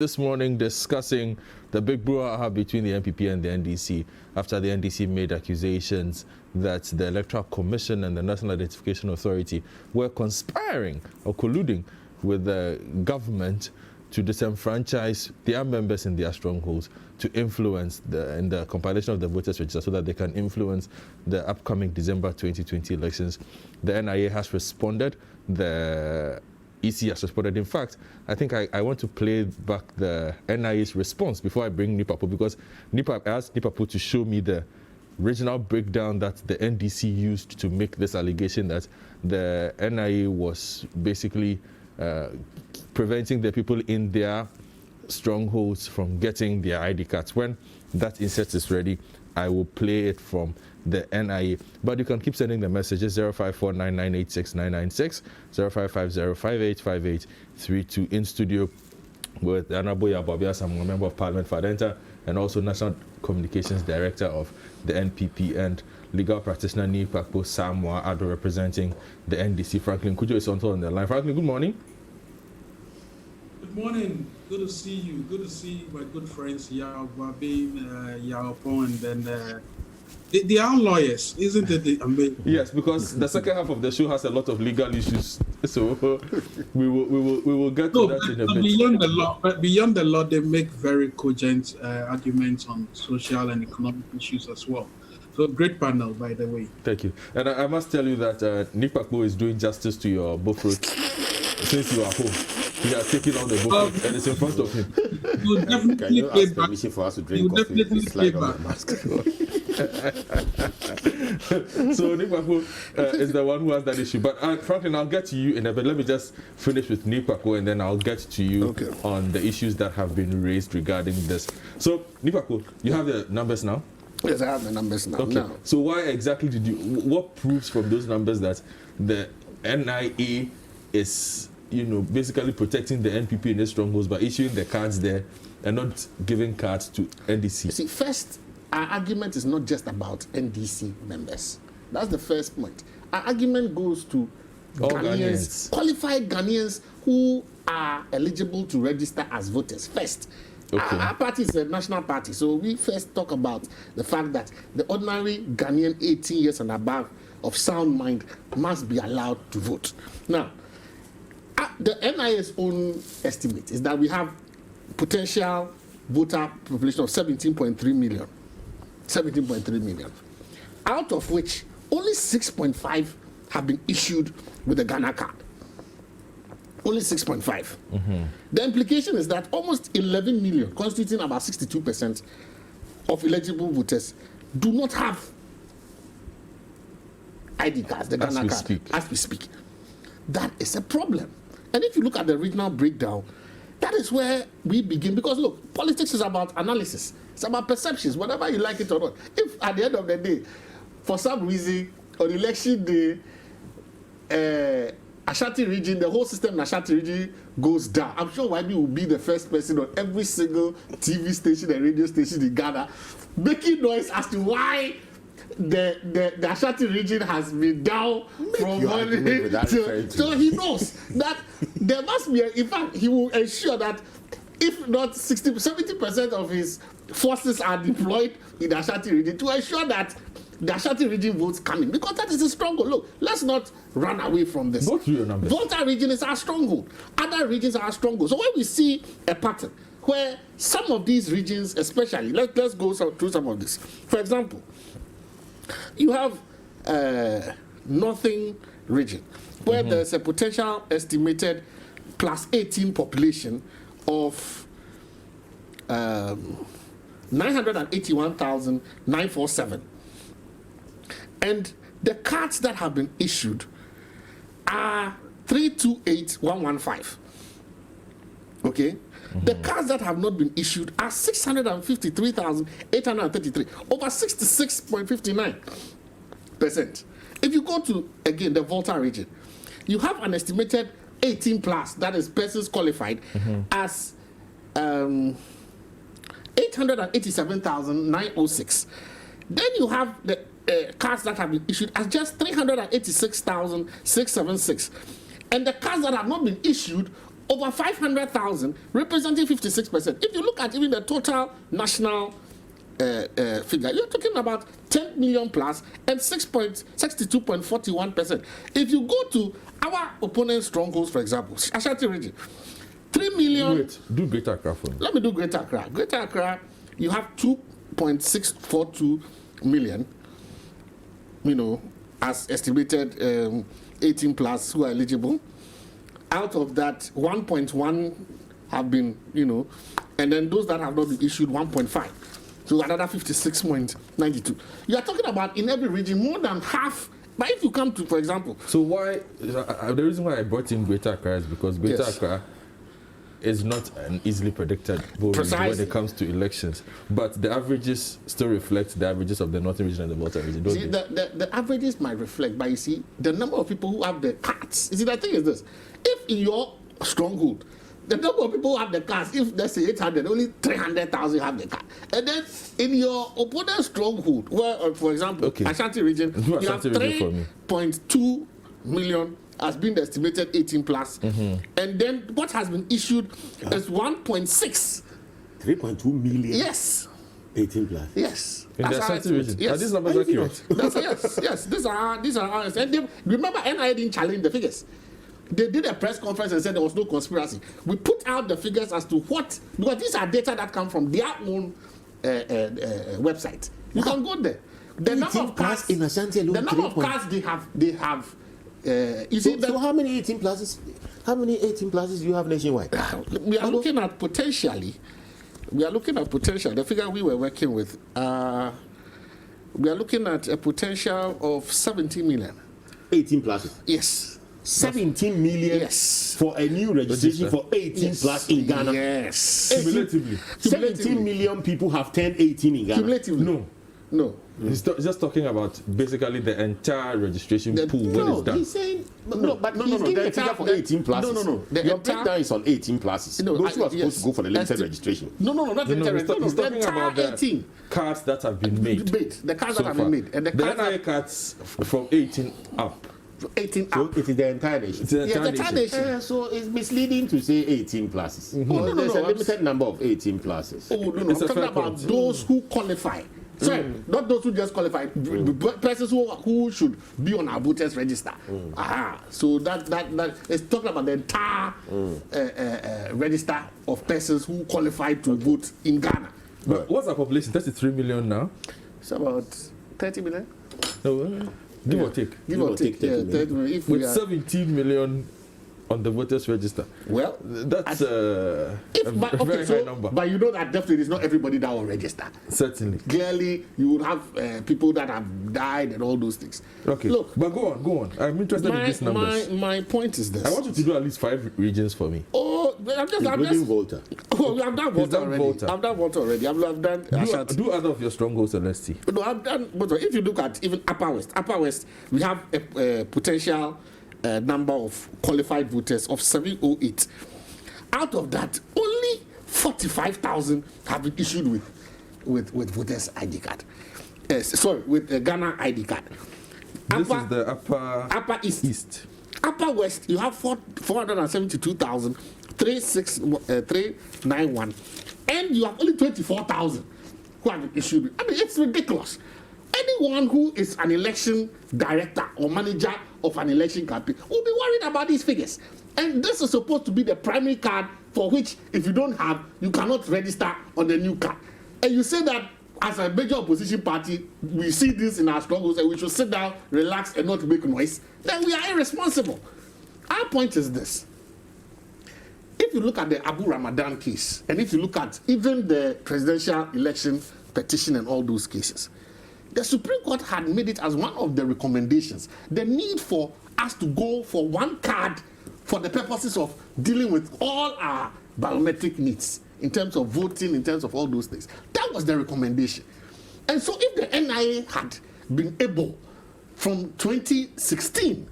This morning discussing the big brouhaha between the NPP and the NDC after the NDC made accusations that the Electoral Commission and the National Identification Authority were conspiring or colluding with the government to disenfranchise their members in their strongholds to influence in the compilation of the voters register so that they can influence the upcoming December 2020 elections. The NIA has responded. The EC has responded. In fact, I think I want to play back the NIA's response before I bring NPP, because I asked NPP to show me the regional breakdown that the NDC used to make this allegation that the NIA was basically preventing the people in their strongholds from getting their ID cards. When that insert is ready, I will play it from the NIA. But you can keep sending the messages 0549986996, 0550585832 in studio with Anaboya Babias, I'm a member of Parliament for Adenta, and also National Communications Director of the NPP, and legal practitioner Nipakpo Samoa Ado representing the NDC. Franklin Kujo is also on the line. Franklin, good morning. Good morning. Good to see you. Good to see my good friends Yao Babin, Yao Po, and then they are lawyers, isn't it? Yes, because the second half of the show has a lot of legal issues, so we will get to that in a bit. Beyond the law, they make very cogent arguments on social and economic issues as well. So great panel, by the way. Thank you. And I must tell you that Nipakpo is doing justice to your buffet since you are home. He has taken on the buffet and it's in front of him. You definitely Can you ask permission for us to drink coffee? Slide on the mask. So Nipakpo is the one who has that issue. But Franklin, I'll get to you in a bit. Let me just finish with Nipakpo and then I'll get to you on the issues that have been raised regarding this. So Nipakpo, you have the numbers now? Yes, I have the numbers now. Okay. So why exactly what proves from those numbers that the NIA is, basically protecting the NPP in its strongholds by issuing the cards there and not giving cards to NDC? You see, first, our argument is not just about NDC members. That's the first point. Our argument goes to Ghanaians, qualified Ghanaians who are eligible to register as voters first. Okay. Our party is a national party, so we first talk about the fact that the ordinary Ghanaian 18 years and above of sound mind must be allowed to vote. Now, the NIA's own estimate is that we have potential voter population of 17.3 million. 17.3 million. Out of which, only 6.5 have been issued with the Ghana card. Only 6.5. Mm-hmm. The implication is that almost 11 million, constituting about 62% of eligible voters, do not have ID cards, the Ghana card, as we speak. That is a problem. And if you look at the regional breakdown, that is where we begin. Because look, politics is about analysis. It's about perceptions, whether you like it or not. If at the end of the day, for some reason, on election day, Ashanti region, the whole system in Ashanti region goes down, I'm sure YB will be the first person on every single TV station and radio station in Ghana making noise as to why the Ashanti region has been down from one to, so he knows that there must be in fact he will ensure that if not 70% of his forces are deployed in the Ashanti region to ensure that the Ashanti region votes come in, because that is a stronghold. Look, let's not run away from this. Go through your numbers. Volta region is our stronghold. Other regions are our stronghold. So when we see a pattern where some of these regions, especially, let's go through some of this. For example, you have Northern region, where there's a potential estimated plus 18 population of 981,947. And the cards that have been issued are 328,115. Okay? The cards that have not been issued are 653,833, over 66.59%. If you go to, again, the Volta region, you have an estimated 18 plus, that is persons qualified, as 887,906. Then you have the cards that have been issued as just 386,676. And the cards that have not been issued over 500,000, representing 56%. If you look at even the total national figure, you're talking about 10 million plus and 62.41%. If you go to our opponent's strongholds, for example, Ashanti region, 3 million. Wait, do Greater Accra for me. Let me do Greater Accra. Greater Accra, you have 2.642 million, as estimated 18 plus who are eligible. Out of that, 1.1 have been, and then those that have not been issued, 1.5. So another 56.92. You are talking about in every region more than half. But if you come to, for example. So why, the reason why I brought in Greater Accra is because Greater Accra is not an easily predicted region when it comes to elections. But the averages still reflect the averages of the northern region and the northern region, don't see, they? the averages might reflect, but you see, the number of people who have the cards. You see, the thing is this. If in your stronghold, the number of people who have the cards, if let's say 800, only 300,000 have the card. And then in your opponent's stronghold, where, for example, Ashanti region, you have 3.2 million has been estimated 18 plus. And then what has been issued is 1.6. 3.2 million? Yes. 18 plus? Yes. In the Ashanti region? Yes. Are these numbers accurate? Yes. These are ours. And they, remember, NIA didn't challenge the figures. They did a press conference and said there was no conspiracy. We put out the figures as to what, because these are data that come from their own website. You can go there. The number of cards in Ashanti alone, the number of cards they have. You see, so how many 18 pluses? How many 18 pluses do you have nationwide? We are looking at potentially. The figure we were working with. We are looking at a potential of 70 million. 18 pluses. Yes. 17 million for a new registration for 18 plus in Ghana. Yes. Cumulatively. 17 million people have turned 18 in Ghana. Cumulatively. No. He's just talking about basically the entire registration pool when it's done. He's saying no. He's giving a figure for 18 pluses. No. Your breakdown is on 18 pluses. Those who are supposed to go for the limited registration. Not limited. He's talking about the 18 cards that have been made. The cards that have been made. And the NIA cards from 18 up. 18 up. So it is the entire nation. It's the entire nation. So it's misleading to say 18 pluses. There's a limited number of 18 pluses. I'm talking about those who qualify. Sorry, not those who just qualify. Persons who should be on our voters register. So that is talking about the entire register of persons who qualify to vote in Ghana. But what's our population? 33 million now. It's about 30 million. Give or take. Give or take. 30 million. If with 17 million on the voters register. Well, that's a very high number. But you know that definitely is not everybody that will register. Certainly. Clearly, you would have people that have died and all those things. Okay. Look, but go on. I'm interested in these numbers. My point is this. I want you to do at least 5 regions for me. I'm just Volta. Oh, I've done Volta already. I've done Volta already. I've done do other of your strongholds and let's see. No, I've done. But if you look at even Upper West, we have a potential number of qualified voters of 708. Out of that, only 45,000 have been issued with voters ID card. With a Ghana ID card. This is the Upper East. Upper West, you have 472,391, and you have only 24,000 who have been issued. I mean, it's ridiculous. Anyone who is an election director or manager of an election campaign will be worried about these figures. And this is supposed to be the primary card for which, if you don't have, you cannot register on the new card. And you say that as a major opposition party, we see this in our struggles and we should sit down, relax, and not make noise, then we are irresponsible. Our point is this. If you look at the Abu Ramadan case, and if you look at even the presidential election petition and all those cases, the Supreme Court had made it as one of the recommendations, the need for us to go for one card for the purposes of dealing with all our biometric needs in terms of voting, in terms of all those things. That was the recommendation. And so if the NIA had been able from 2016,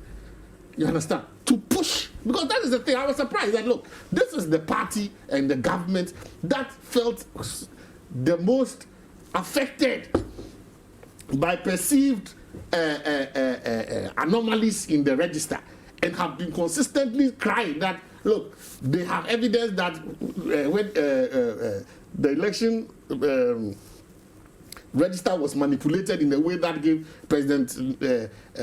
you understand, to push, because that is the thing, I was surprised that, look, this is the party and the government that felt the most affected by perceived anomalies in the register and have been consistently crying that Look, they have evidence that when the election register was manipulated in a way that gave President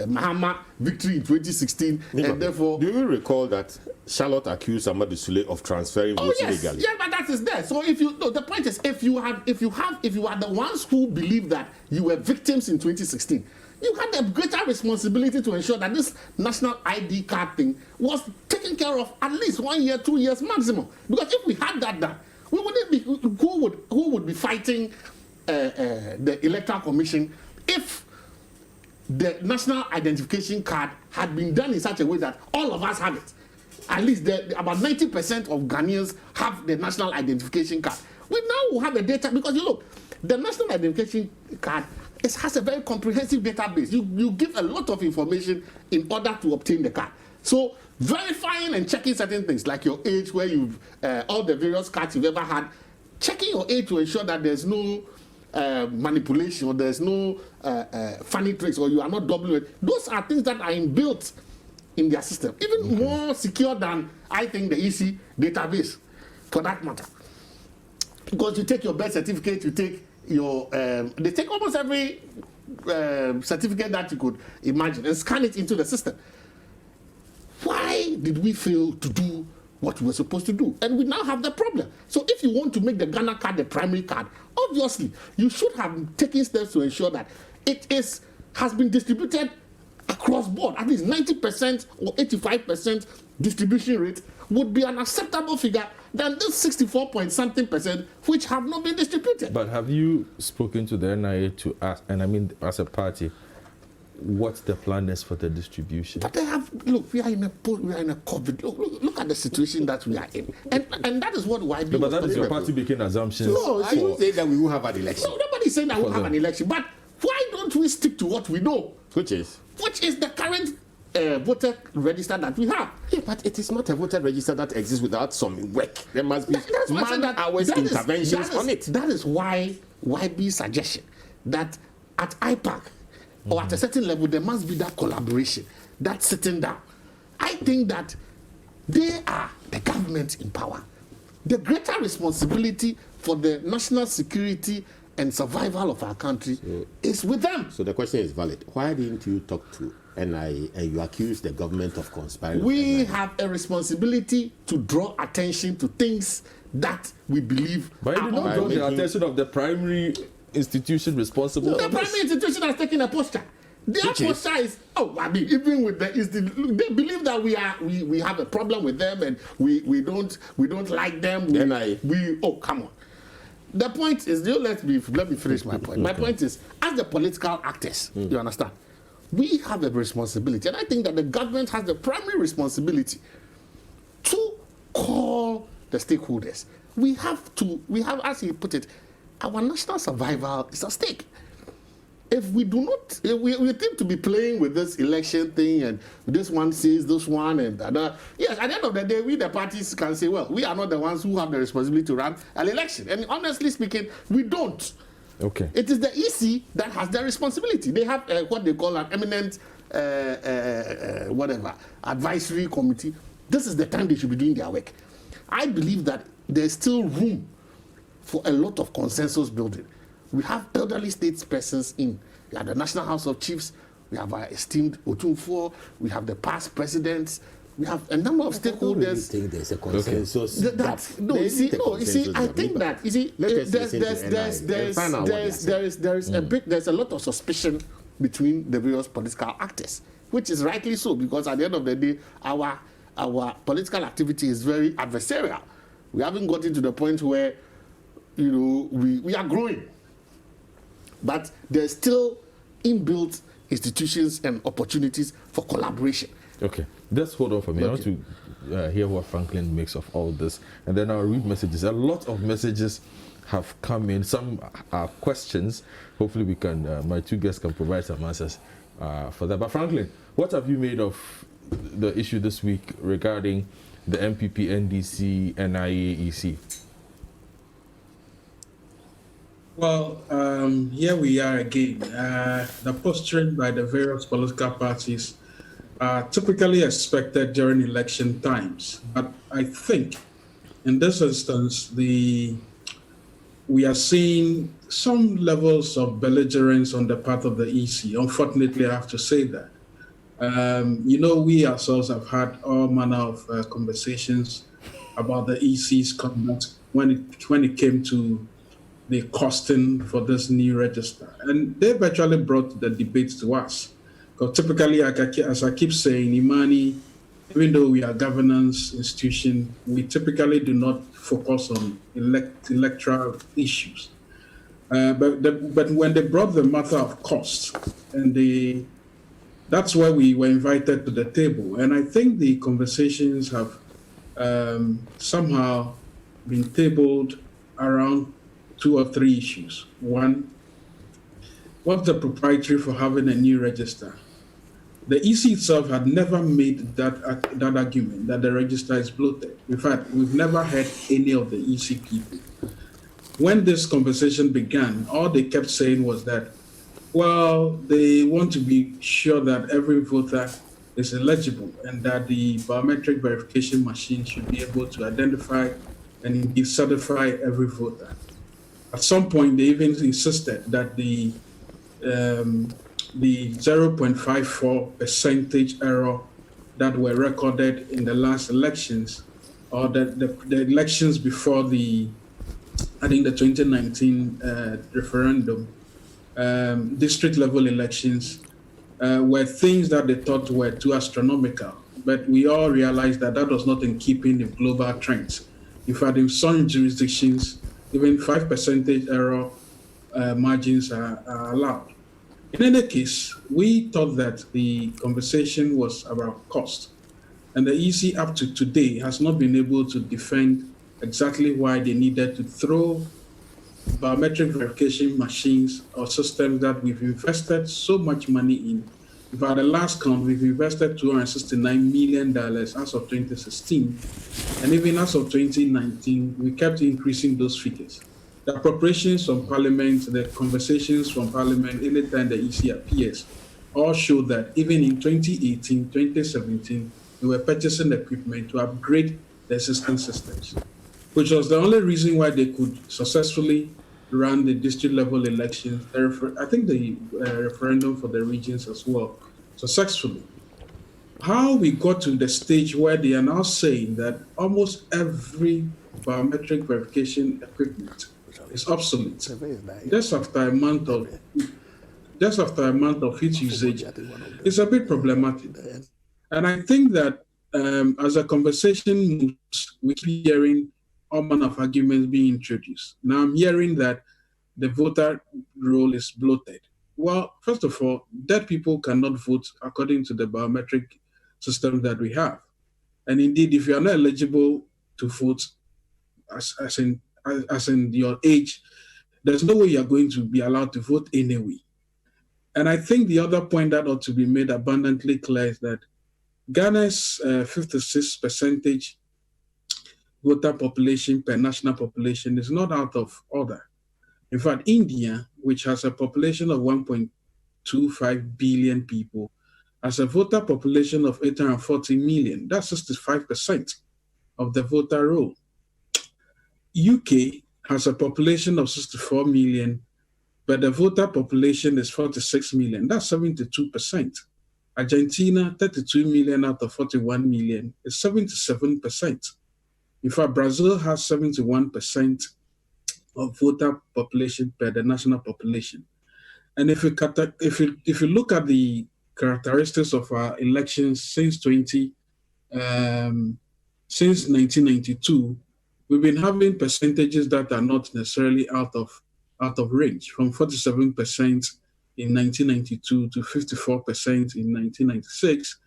Mahama victory in 2016, and therefore. Do you recall that Charlotte accused Amadou Sule of transferring votes illegally? Yeah, but that is there. So the point is, if you are the ones who believe that you were victims in 2016, you had a greater responsibility to ensure that this national ID card thing was taken care of at least 1 year, 2 years maximum. Because if we had that done, we wouldn't be. Who would be fighting the Electoral Commission if the national identification card had been done in such a way that all of us have it? At least about 90% of Ghanaians have the national identification card. We now will have a data, because you look, the national identification card has a very comprehensive database. You give a lot of information in order to obtain the card. So verifying and checking certain things like your age, where you've all the various cards you've ever had, checking your age to ensure that there's no manipulation, or there's no funny tricks, or you are not doubling it. Those are things that are inbuilt in their system, even more secure than, I think, the EC database, for that matter. Because you take your birth certificate, you take your, they take almost every certificate that you could imagine and scan it into the system. Why did we fail to do what we were supposed to do? And we now have the problem. So if you want to make the Ghana card the primary card, obviously you should have taken steps to ensure that it has been distributed across board. At least 90% or 85% distribution rate would be an acceptable figure than this 64 point something percent which have not been distributed. But have you spoken to the NIA to ask, and I mean as a party, what the plan is for the distribution? But they have, look, we are in a COVID. Look at the situation that we are in, and that is what YB. No, but that is your party making assumptions. No, I didn't say that we will have an election. No, nobody's saying that we'll have an election. But why don't we stick to what we know? Which is the current voter register that we have. Yeah, but it is not a voter register that exists without some work. There must be man-hours interventions on it. That is why YB's suggestion that at IPAC or at a certain level there must be that collaboration, that sitting down. I think that they are the government in power. The greater responsibility for the national security and survival of our country is with them. So the question is valid. Why didn't you talk to NIA and you accuse the government of conspiring? We have a responsibility to draw attention to things that we believe. But you did not draw the attention of the primary institution responsible. The primary institution has taken a posture. Their posture is, even with they believe that we have a problem with them and we don't like them. Come on. The point is, let me finish my point. My point is, as the political actors, you understand, we have a responsibility, and I think that the government has the primary responsibility to call the stakeholders. We have, as he put it, our national survival is at stake. If we do not, we seem to be playing with this election thing, and this one says this one, and another. Yes, at the end of the day, we the parties can say, well, we are not the ones who have the responsibility to run an election. And honestly speaking, we don't. Okay. It is the EC that has the responsibility. They have what they call an eminent, advisory committee. This is the time they should be doing their work. I believe that there's still room for a lot of consensus building. We have elderly statespersons in. We have the National House of Chiefs. We have our esteemed Otunfo. We have the past presidents. We have a number of stakeholders. I don't think there's a consensus. I think that there's a lot of suspicion between the various political actors, which is rightly so, because at the end of the day, our political activity is very adversarial. We haven't gotten to the point where we are growing. But there's still inbuilt institutions and opportunities for collaboration. Okay, just hold on for me. I want to hear what Franklin makes of all this, and then I'll read messages. A lot of messages have come in. Some are questions. Hopefully, we can. My two guests can provide some answers for that. But Franklin, what have you made of the issue this week regarding the NPP, NDC, NIA, EC? Well, here we are again. The posturing by the various political parties are typically expected during election times. But I think in this instance, we are seeing some levels of belligerence on the part of the EC. Unfortunately, I have to say that. We ourselves have had all manner of conversations about the EC's conduct when it came to the costing for this new register. And they've actually brought the debate to us. Because typically, as I keep saying, Imani, even though we are governance institution, we typically do not focus on electoral issues. But when they brought the matter of cost, and that's where we were invited to the table. And I think the conversations have somehow been tabled around 2 or 3 issues. One, what's the proprietary for having a new register? The EC itself had never made that argument that the register is bloated. In fact, we've never heard any of the EC people. When this conversation began, all they kept saying was that, well, they want to be sure that every voter is eligible and that the biometric verification machine should be able to identify and indeed certify every voter. At some point, they even insisted that the 0.54 percentage error that were recorded in the last elections, or the elections before the 2019 referendum, district level elections, were things that they thought were too astronomical. But we all realized that that was not in keeping with global trends. In fact, in some jurisdictions, even 5 percentage error margins are allowed. In any case, we thought that the conversation was about cost. And the EC up to today has not been able to defend exactly why they needed to throw biometric verification machines or systems that we've invested so much money in. In fact, the last count, we've invested $269 million as of 2016. And even as of 2019, we kept increasing those figures. The appropriations from Parliament, the conversations from Parliament, anytime the EC appears, all show that even in 2018, 2017, we were purchasing equipment to upgrade the existing systems, which was the only reason why they could successfully run the district level elections. I think the referendum for the regions as well, successfully. How we got to the stage where they are now saying that almost every biometric verification equipment is obsolete just after a month of its usage, it's a bit problematic. And I think that as a conversation moves, we keep hearing all manner of arguments being introduced. Now I'm hearing that the voter roll is bloated. Well, first of all, dead people cannot vote according to the biometric system that we have. And indeed, if you are not eligible to vote as in your age, there's no way you're going to be allowed to vote anyway. And I think the other point that ought to be made abundantly clear is that Ghana's 56% voter population per national population is not out of order. In fact, India, which has a population of 1.25 billion people, has a voter population of 840 million. That's 65% of the voter roll. UK has a population of 64 million, but the voter population is 46 million. That's 72%. Argentina, 32 million out of 41 million, is 77%. In fact, Brazil has 71% of voter population per the national population. And if you look at the characteristics of our elections since 1992, we've been having percentages that are not necessarily out of range, from 47% in 1992 to 54% in 1996,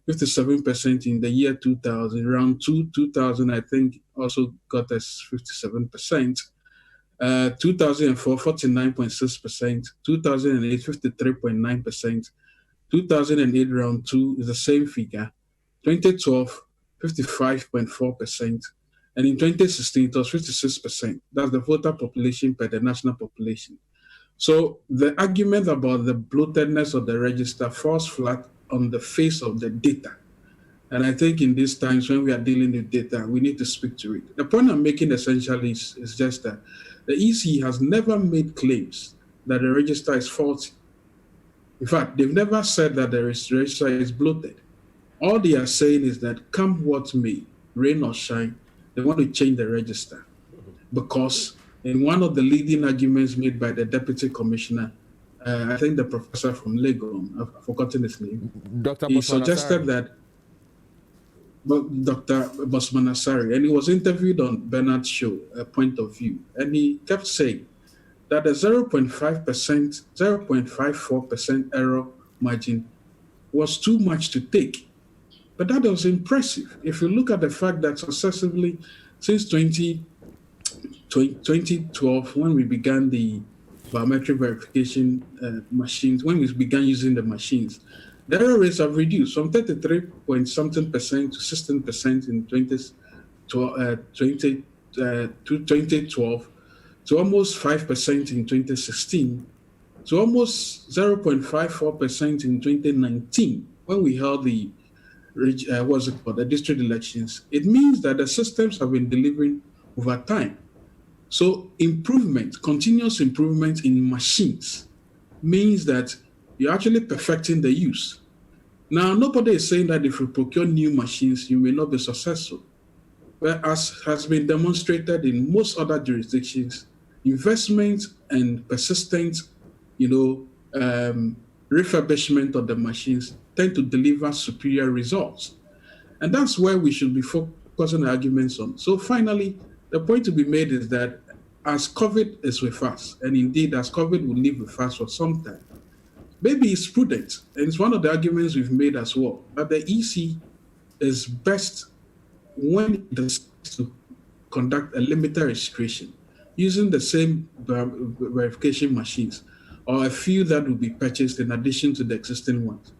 57% in the year 2000, around 2000, I think, also got us 57%. 2004, 49.6%, 2008, 53.9%, 2008, round 2 is the same figure, 2012, 55.4%, and in 2016, it was 56%. That's the voter population per the national population. So the argument about the bloatedness of the register falls flat on the face of the data. And I think in these times when we are dealing with data, we need to speak to it. The point I'm making essentially is just that the EC has never made claims that the register is faulty. In fact, they've never said that the register is bloated. All they are saying is that come what may, rain or shine, they want to change the register. Because in one of the leading arguments made by the deputy commissioner, I think the professor from Legon, I've forgotten his name, Dr. he suggested that Dr. Bosman Asari, and he was interviewed on Bernard's show, Point of View, and he kept saying that the 0.5%, 0.54% error margin was too much to take. But that was impressive. If you look at the fact that successively since 2012, when we began the biometric verification machines, when we began using the machines, the error rates have reduced from 33-point-something% to 16% in 2012 to almost 5% in 2016 to almost 0.54% in 2019 when we held the the district elections. It means that the systems have been delivering over time. So continuous improvement in machines means that you're actually perfecting the use. Now, nobody is saying that if you procure new machines, you may not be successful. But as has been demonstrated in most other jurisdictions, investment and persistent, refurbishment of the machines tend to deliver superior results. And that's where we should be focusing arguments on. So finally, the point to be made is that as COVID is with us, and indeed as COVID will live with us for some time, maybe it's prudent, and it's one of the arguments we've made as well, that the EC is best when it decides to conduct a limited registration using the same verification machines or a few that will be purchased in addition to the existing ones,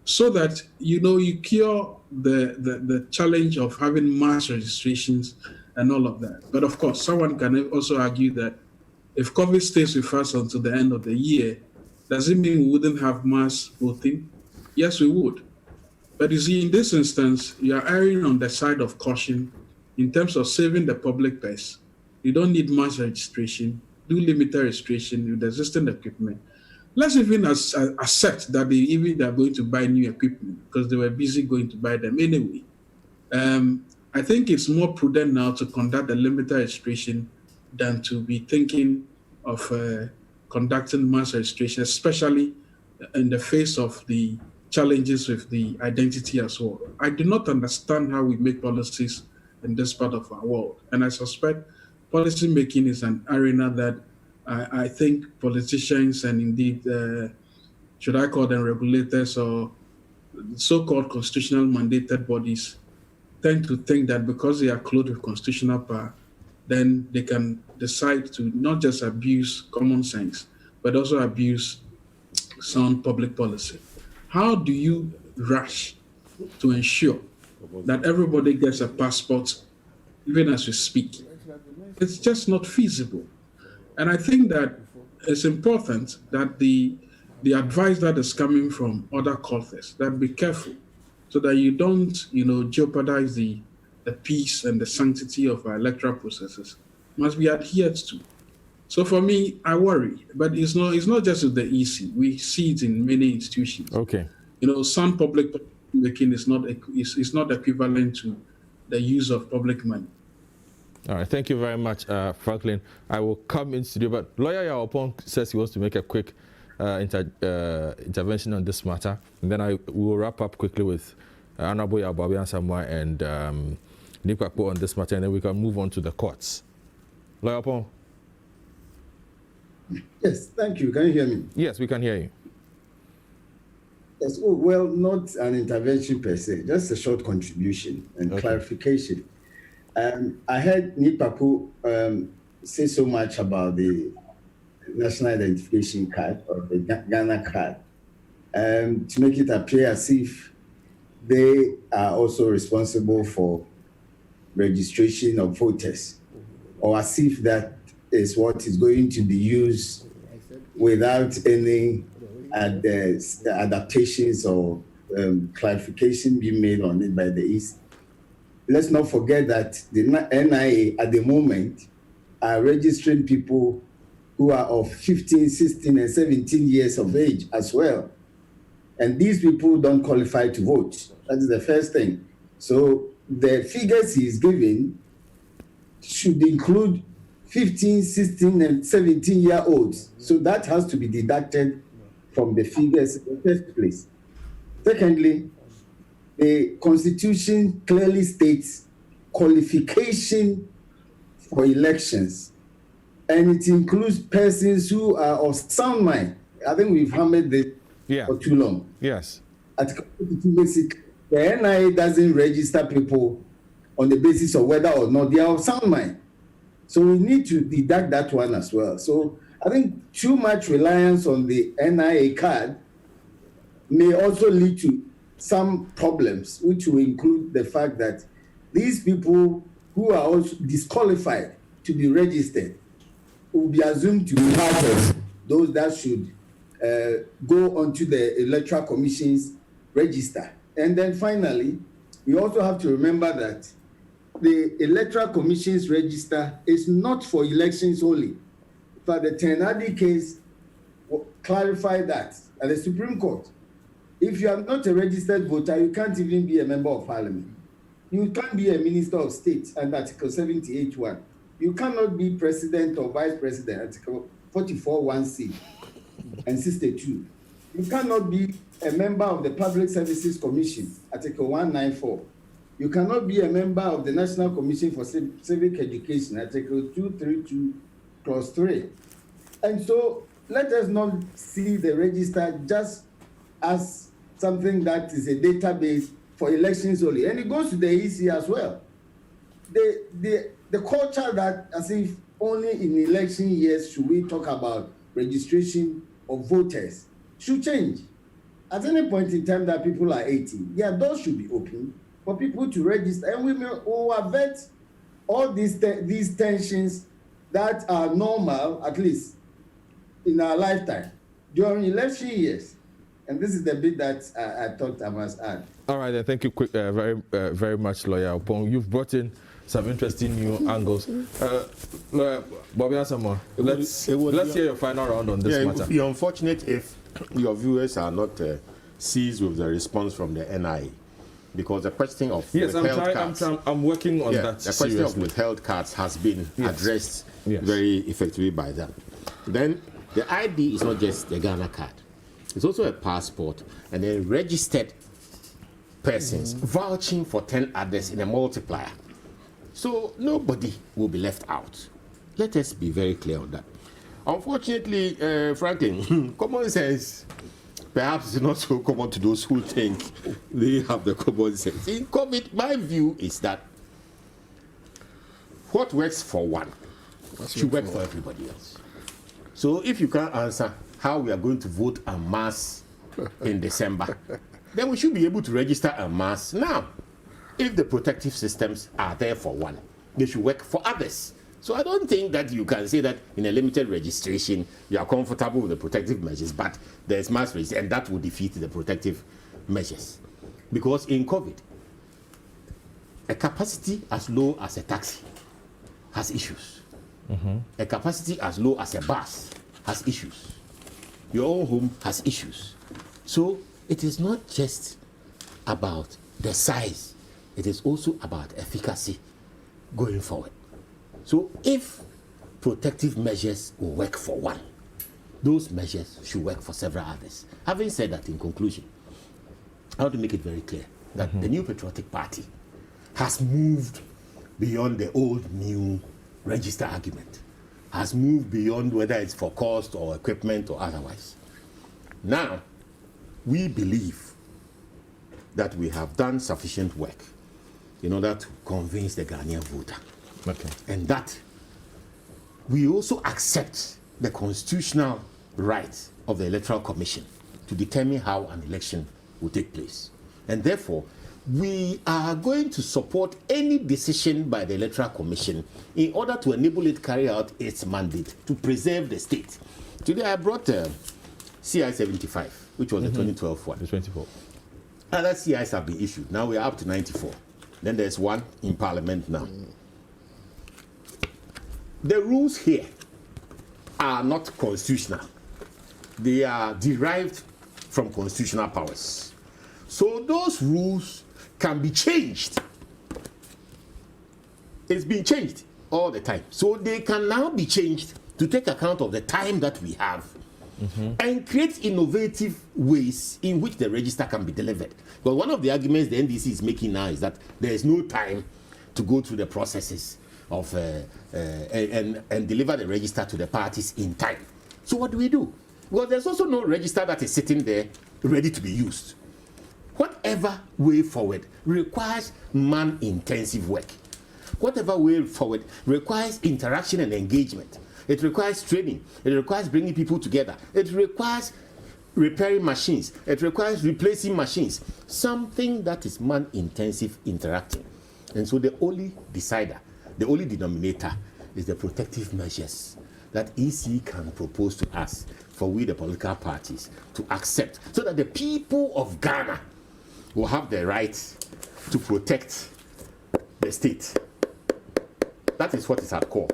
so that you cure the challenge of having mass registrations and all of that. But of course, someone can also argue that if COVID stays with us until the end of the year, does it mean we wouldn't have mass voting? Yes, we would. But you see, in this instance, you are erring on the side of caution in terms of saving the public purse. You don't need mass registration. Do limited registration with existing equipment. Let's even accept that they are going to buy new equipment because they were busy going to buy them anyway. I think it's more prudent now to conduct a limited registration than to be thinking of conducting mass registration, especially in the face of the challenges with the identity as well. I do not understand how we make policies in this part of our world. And I suspect policy making is an arena that I think politicians and indeed, should I call them regulators or so-called constitutional mandated bodies, tend to think that because they are clothed with constitutional power, then they can decide to not just abuse common sense, but also abuse sound public policy. How do you rush to ensure that everybody gets a passport, even as we speak? It's just not feasible. And I think that it's important that the advice that is coming from other quarters, that be careful so that you don't, jeopardize the peace and the sanctity of our electoral processes, must be adhered to. So for me, I worry, but it's not just with the EC. We see it in many institutions. Okay. Some public making is not equivalent to the use of public money. All right, thank you very much, Franklin. I will come in studio, but Lawyer Yawapong says he wants to make a quick intervention on this matter, and then we will wrap up quickly with Honorable Yababian Samoa and Nipakpo on this matter, and then we can move on to the courts. Lawyer Yawapong. Yes, thank you. Can you hear me? Yes, we can hear you. Yes, well, not an intervention per se, just a short contribution and clarification. I heard Nipakpo say so much about the national identification card or the Ghana card to make it appear as if they are also responsible for registration of voters, or as if that is what is going to be used without any adaptations or clarification being made on it by the EC. Let's not forget that the NIA at the moment are registering people who are of 15, 16, and 17 years of age as well. And these people don't qualify to vote. That is the first thing. So the figures he is giving should include 15, 16, and 17-year-olds. So that has to be deducted from the figures in the first place. Secondly, the Constitution clearly states qualification for elections, and it includes persons who are of sound mind. I think we've hammered this for too long. Yes. Article 52 basic, the NIA doesn't register people on the basis of whether or not they are of sound mind. So we need to deduct that one as well. So I think too much reliance on the NIA card may also lead to some problems, which will include the fact that these people who are also disqualified to be registered will be assumed to be part of those that should go onto the Electoral Commission's register. And then finally, we also have to remember that the Electoral Commission's register is not for elections only. But the Tenadi case clarified that at the Supreme Court. If you are not a registered voter, you can't even be a member of parliament. You can't be a minister of state under Article 78(1). You cannot be president or vice president, Article 44(1)(c) and 62. You cannot be a member of the Public Services Commission, Article 194. You cannot be a member of the National Commission for Civic Education, Article 232, Clause 3. And so let us not see the register just as something that is a database for elections only. And it goes to the EC as well. The culture that as if only in election years should we talk about registration of voters should change. At any point in time that people are 18, yeah, those should be open for people to register. And we will avert all these tensions that are normal, at least in our lifetime, during election years. And this is the bit that I thought I must add. All right, then. Thank you very much, Lawyer Opong. You've brought in some interesting new angles. Lawyer Bobby Asamoah, let's hear your final round on this matter. It would be unfortunate if your viewers are not seized with the response from the NIA, because the question of withheld cards, I'm working on that. The question of withheld cards has been addressed very effectively by them. Then the ID is not just the Ghana card. It's also a passport and then registered persons vouching for 10 others in a multiplier. So nobody will be left out. Let us be very clear on that. Unfortunately, Franklin, common sense perhaps is not so common to those who think they have the common sense. In COVID, my view is that what works for one should work for everybody else. So if you can't answer how we are going to vote en masse in December, then we should be able to register en masse now. If the protective systems are there for one, they should work for others. So I don't think that you can say that in a limited registration, you are comfortable with the protective measures, but there's mass registration, and that will defeat the protective measures. Because in COVID, a capacity as low as a taxi has issues. A capacity as low as a bus has issues. Your own home has issues. So it is not just about the size, it is also about efficacy going forward. So if protective measures will work for one, those measures should work for several others. Having said that, in conclusion, I want to make it very clear that the New Patriotic Party has moved beyond the old new register argument, has moved beyond whether it's for cost or equipment or otherwise. Now, we believe that we have done sufficient work in order to convince the Ghanaian voter. And that we also accept the constitutional right of the Electoral Commission to determine how an election will take place. And therefore, we are going to support any decision by the Electoral Commission in order to enable it carry out its mandate to preserve the state. Today I brought CI 75, which was the 2012 one. The 24. other CIs have been issued. Now we are up to 94. Then there's one in Parliament now. The rules here are not constitutional. They are derived from constitutional powers. So those rules can be changed. It's been changed all the time. So they can now be changed to take account of the time that we have and create innovative ways in which the register can be delivered. But one of the arguments the NDC is making now is that there is no time to go through the processes of and deliver the register to the parties in time. So what do we do? Well, there's also no register that is sitting there ready to be used. Whatever way forward requires man-intensive work. Whatever way forward requires interaction and engagement. It requires training. It requires bringing people together. It requires repairing machines. It requires replacing machines. Something that is man-intensive interacting. And so the only decider, the only denominator is the protective measures that EC can propose to us for we, the political parties, to accept so that the people of Ghana will have the right to protect the state. That is what is at core.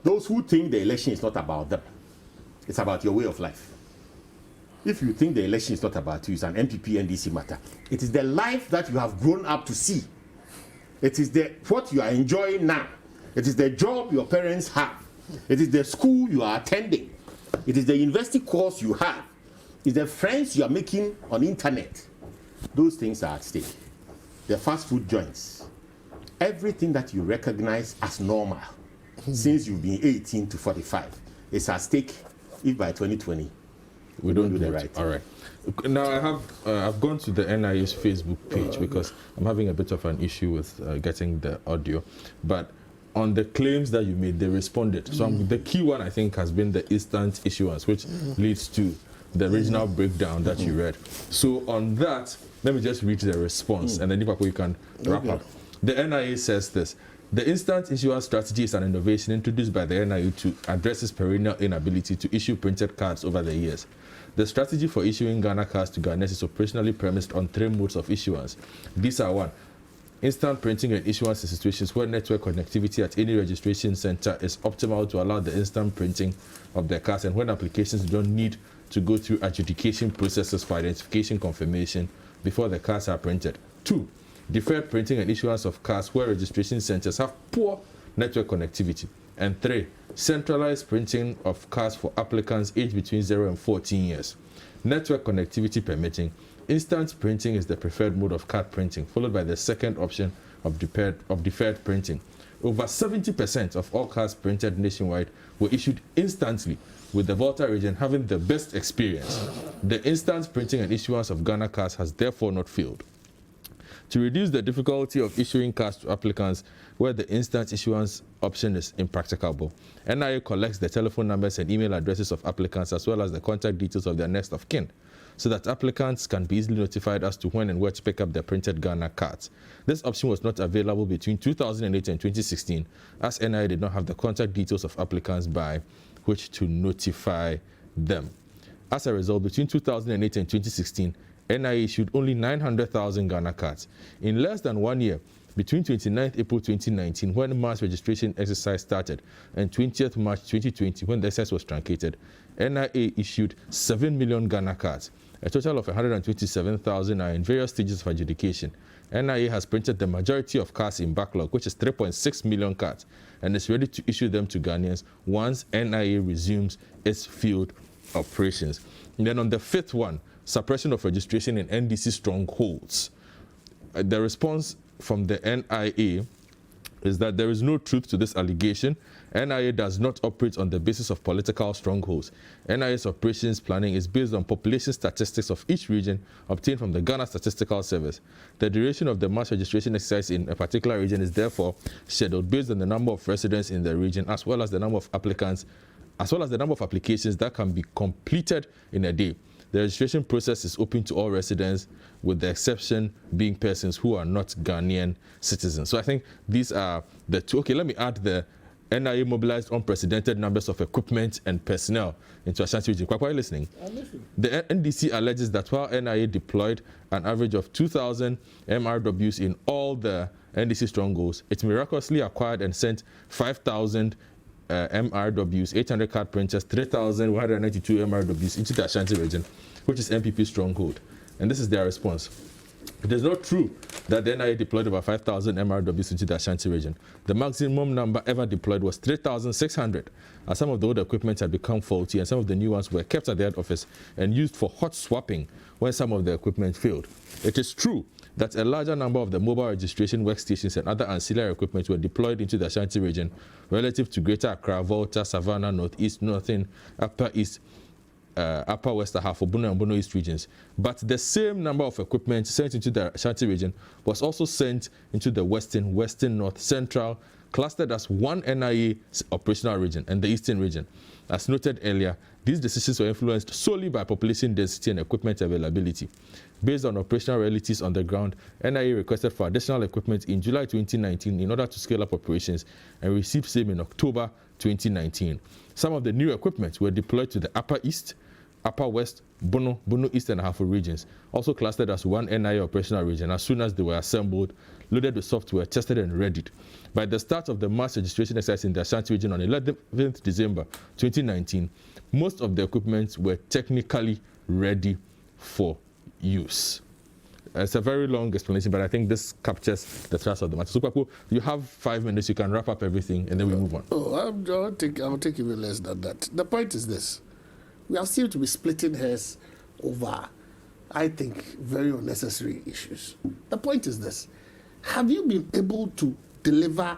Those who think the election is not about them, it's about your way of life. If you think the election is not about you, it's an NPP NDC matter. It is the life that you have grown up to see. It is what you are enjoying now. It is the job your parents have. It is the school you are attending. It is the university course you have. It's the friends you are making on the internet. Those things are at stake. The fast food joints. Everything that you recognize as normal since you've been 18 to 45 is at stake if by 2020 we don't do the right thing. All right. Now I've gone to the NIA's Facebook page because I'm having a bit of an issue with getting the audio, but on the claims that you made, they responded. So the key one I think has been the instant issuance, which leads to the regional breakdown that you read. So on that, let me just read the response, and then you can wrap up. The NIA says this: the instant issuance strategy is an innovation introduced by the NIA to address its perennial inability to issue printed cards over the years. The strategy for issuing Ghana cards to Ghanaians is operationally premised on 3 modes of issuance. These are: 1, instant printing and issuance in situations where network connectivity at any registration center is optimal to allow the instant printing of the cards, and when applications don't need to go through adjudication processes for identification confirmation before the cards are printed. 2, deferred printing and issuance of cards where registration centers have poor network connectivity. And 3, centralized printing of cards for applicants aged between 0 and 14 years. Network connectivity permitting, instant printing is the preferred mode of card printing, followed by the second option of deferred printing. Over 70% of all cards printed nationwide were issued instantly, with the Volta region having the best experience. The instant printing and issuance of Ghana cards has therefore not failed. To reduce the difficulty of issuing cards to applicants where the instant issuance option is impracticable, NIA collects the telephone numbers and email addresses of applicants as well as the contact details of their next of kin, so that applicants can be easily notified as to when and where to pick up their printed Ghana cards. This option was not available between 2008 and 2016, as NIA did not have the contact details of applicants by which to notify them. As a result, between 2008 and 2016, NIA issued only 900,000 Ghana cards. In less than 1 year, between 29th April 2019, when mass registration exercise started, and 20th March 2020, when the exercise was truncated, NIA issued 7 million Ghana cards. A total of 127,000 are in various stages of adjudication. NIA has printed the majority of cards in backlog, which is 3.6 million cards, and is ready to issue them to Ghanaians once NIA resumes its field operations. And then on the 5th one, suppression of registration in NDC strongholds. The response from the NIA is that there is no truth to this allegation. NIA does not operate on the basis of political strongholds. NIA's operations planning is based on population statistics of each region obtained from the Ghana Statistical Service. The duration of the mass registration exercise in a particular region is therefore scheduled based on the number of residents in the region, as well as the number of applicants, as well as the number of applications that can be completed in a day. The registration process is open to all residents, with the exception being persons who are not Ghanaian citizens. So I think these are the two. Okay, let me add the NIA mobilized unprecedented numbers of equipment and personnel into Ashanti region. Are you listening? I'm listening. The NDC alleges that while NIA deployed an average of 2,000 MRWs in all the NDC strongholds, it miraculously acquired and sent 5,000 MRWs, 800 card printers, 3,192 MRWs into the Ashanti region, which is NPP stronghold. And this is their response. It is not true that the NIA deployed over 5,000 MRWs into the Ashanti region. The maximum number ever deployed was 3,600, as some of the old equipment had become faulty and some of the new ones were kept at the head office and used for hot swapping when some of the equipment failed. It is true that a larger number of the mobile registration workstations and other ancillary equipment were deployed into the Ashanti region relative to Greater Accra, Volta, Savannah, Northeast, Northern, Upper East, Upper West, Ahafo, and Bono East regions. But the same number of equipment sent into the Ashanti region was also sent into the Western, North, Central, clustered as one NIA operational region, and the Eastern region. As noted earlier, these decisions were influenced solely by population density and equipment availability. Based on operational realities on the ground, NIA requested for additional equipment in July 2019 in order to scale up operations and received same in October 2019. Some of the new equipment were deployed to the Upper East, Upper West, Bono East and Ahafo regions, also clustered as one NIA operational region as soon as they were assembled, loaded with software, tested and readied. By the start of the mass registration exercise in the Ashanti region on 11th December 2019, most of the equipment were technically ready for use. It's a very long explanation, but I think this captures the thrust of the matter. So, Papu, you have 5 minutes, you can wrap up everything, and then we move on. I'll take even less than that. The point is this. We are still to be splitting hairs over, I think, very unnecessary issues. The point is this. Have you been able to deliver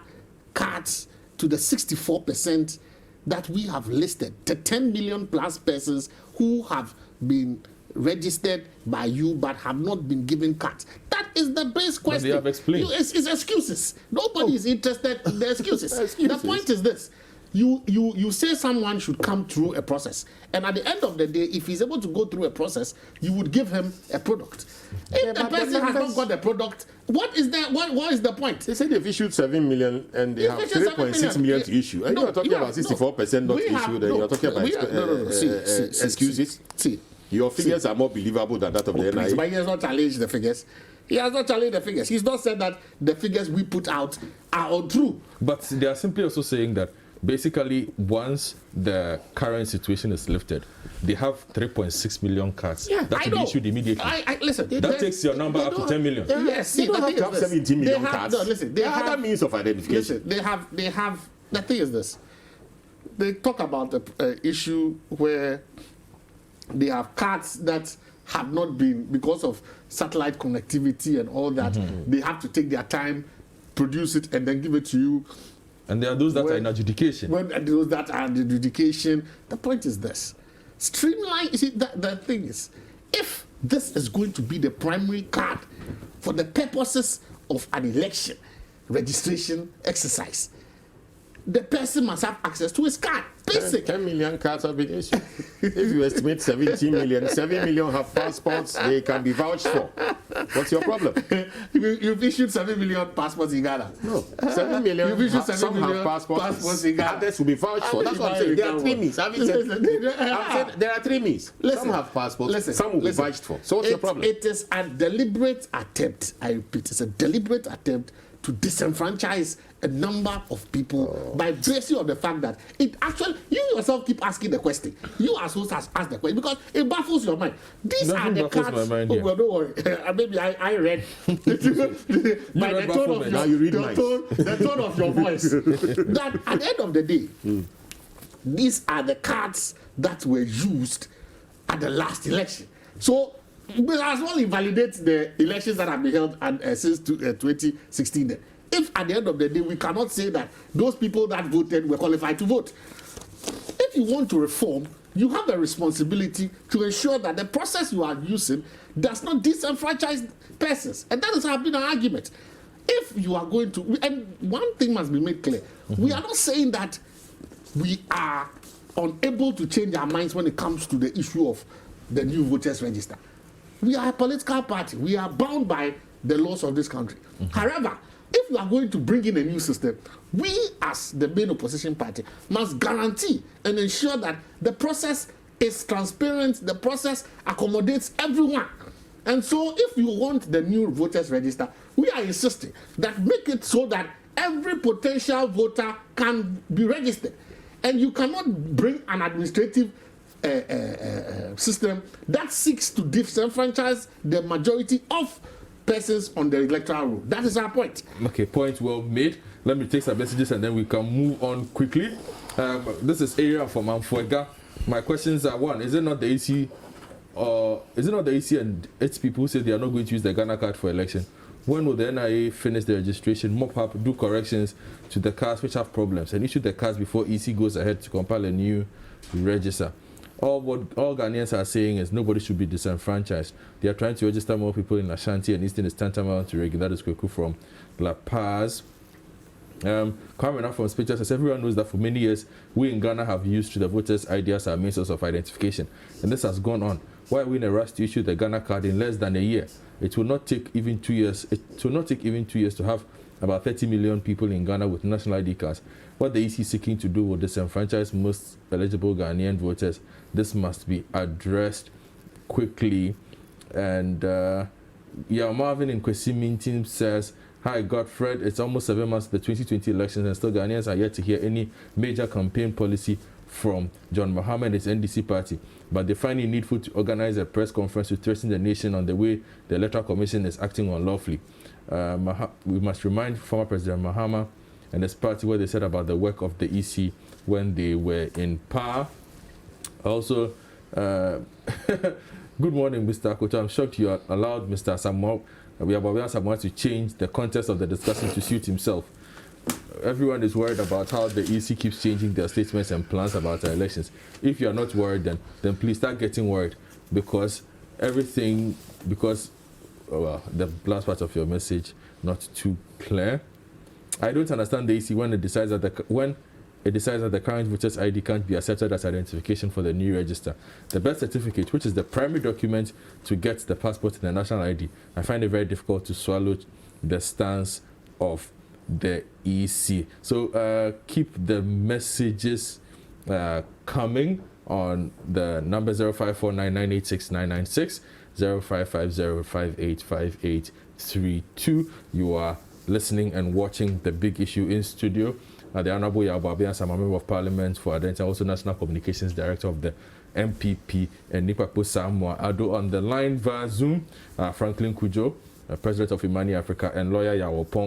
cards to the 64% that we have listed, the 10 million plus persons who have been registered by you but have not been given cards? That is the base question. But they have explained. It's excuses. Nobody is interested in the excuses. The point is this. You say someone should come through a process, and at the end of the day, if he's able to go through a process, you would give him a product. If the person has not got the product, what is the point? They say they've issued 7 million and they have 3.6 million to issue. And you are talking about 64% not issued, and you are talking about excuses. See, your figures are more believable than that of the NIA. But he has not challenged the figures. He has not challenged the figures. He's not said that the figures we put out are untrue. But they are simply also saying that basically, once the current situation is lifted, they have 3.6 million cards that will be issued immediately. Listen, that takes your number up to 10 million. Yes, they don't have to have 17 million cards. No, listen, they have other means of identification. Listen, they have. The thing is this: they talk about the issue where they have cards that have not been, because of satellite connectivity and all that. They have to take their time, produce it, and then give it to you. And there are those that are in adjudication. Those that are in adjudication. The point is this. Streamline, you see, the thing is, if this is going to be the primary card for the purposes of an election registration exercise, the person must have access to his card. Basic. 10 million cards have been issued. If you estimate 17 million, 7 million have passports, they can be vouched for. What's your problem? You've issued 7 million passports in Ghana. No. 7 million, You've issued 7 some million have passports in Ghana. Others will be vouched for. That's what I'm saying. There are 3 means. I'm saying there are 3 means. Some have passports, some will be vouched for. So what's your problem? It is a deliberate attempt, I repeat, it's a deliberate attempt to disenfranchise a number of people by virtue of the fact that it actually, you yourself keep asking the question. You are supposed to ask the question because it baffles your mind. These are the cards. Well, don't worry. Maybe I read by the tone of the tone of your voice that at the end of the day, these are the cards that were used at the last election. So we as well invalidate the elections that have been held since 2016. If at the end of the day we cannot say that those people that voted were qualified to vote. If you want to reform, you have a responsibility to ensure that the process you are using does not disenfranchise persons. And that has been an argument. If you are going to, and one thing must be made clear, we are not saying that we are unable to change our minds when it comes to the issue of the new voters register. We are a political party. We are bound by the laws of this country. However, if you are going to bring in a new system, we as the main opposition party must guarantee and ensure that the process is transparent, the process accommodates everyone. And so if you want the new voters register, we are insisting that make it so that every potential voter can be registered. And you cannot bring an administrative system that seeks to disenfranchise the majority of persons on the electoral roll. That is our point. Okay, point well made. Let me take some messages and then we can move on quickly. This is Area from Amfuega. My questions are: one, is it not the EC and its people who say they are not going to use the Ghana card for election? When will the NIA finish the registration, mop up, do corrections to the cards which have problems, and issue the cards before EC goes ahead to compile a new register? All Ghanaians are saying is nobody should be disenfranchised. They are trying to register more people in Ashanti, and Eastern is tantamount to regular. That is Kweku from La Paz. Coming up from speeches, as everyone knows that for many years, we in Ghana have used the voters' ID as our main source of identification, and this has gone on. Why are we in a rush to issue the Ghana card in less than a year? It will not take even 2 years. It will not take even 2 years to have about 30 million people in Ghana with national ID cards. What the EC is seeking to do will disenfranchise most eligible Ghanaian voters. This must be addressed quickly. And Marvin in Kwesi team says, "Hi Godfred, it's almost 7 months to the 2020 elections and still Ghanaians are yet to hear any major campaign policy from John Mahama and his NDC party, but they find it needful to organize a press conference to threaten the nation on the way the Electoral Commission is acting unlawfully. We must remind former President Mahama and his party what they said about the work of the EC when they were in power." Also, good morning, Mr. Akoto. I'm shocked you allowed Mr. Samuel to change the context of the discussion to suit himself. Everyone is worried about how the EC keeps changing their statements and plans about our elections. If you are not worried, then please start getting worried, because the last part of your message not too clear. I don't understand the EC when it decides that the current voter's ID can't be accepted as identification for the new register. The birth certificate, which is the primary document to get the passport and the national ID, I find it very difficult to swallow the stance of the EC. So keep the messages coming on the number 0549986996, 0550585832. You are listening and watching The Big Issue in studio. The Honorable Yababi Ansah, Member of Parliament for Identity, also National Communications Director of the NPP, and Nipapo Samoa Ado on the line via Zoom, Franklin Kujo, President of Imani Africa, and lawyer Yawopong.